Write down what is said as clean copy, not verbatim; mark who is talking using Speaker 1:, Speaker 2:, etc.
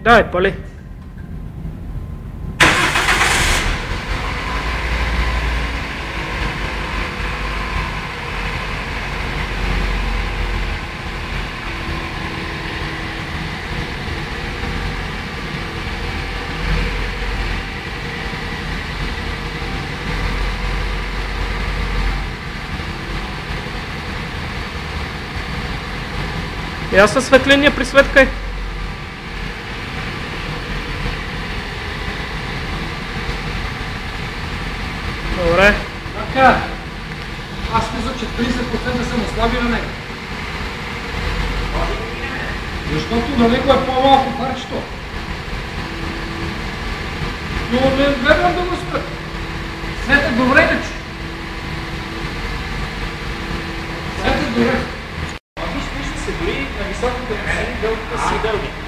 Speaker 1: Давай, пали. Я със светления при светкай. Добре.
Speaker 2: Така. Аз мисля, че 30% са наслаби на него. Защото на него е по-малко парчето. Но не гледам да го спра. След е добре да чу. След е добре.
Speaker 3: Вижте се, дори на високите посили дългите си дълги.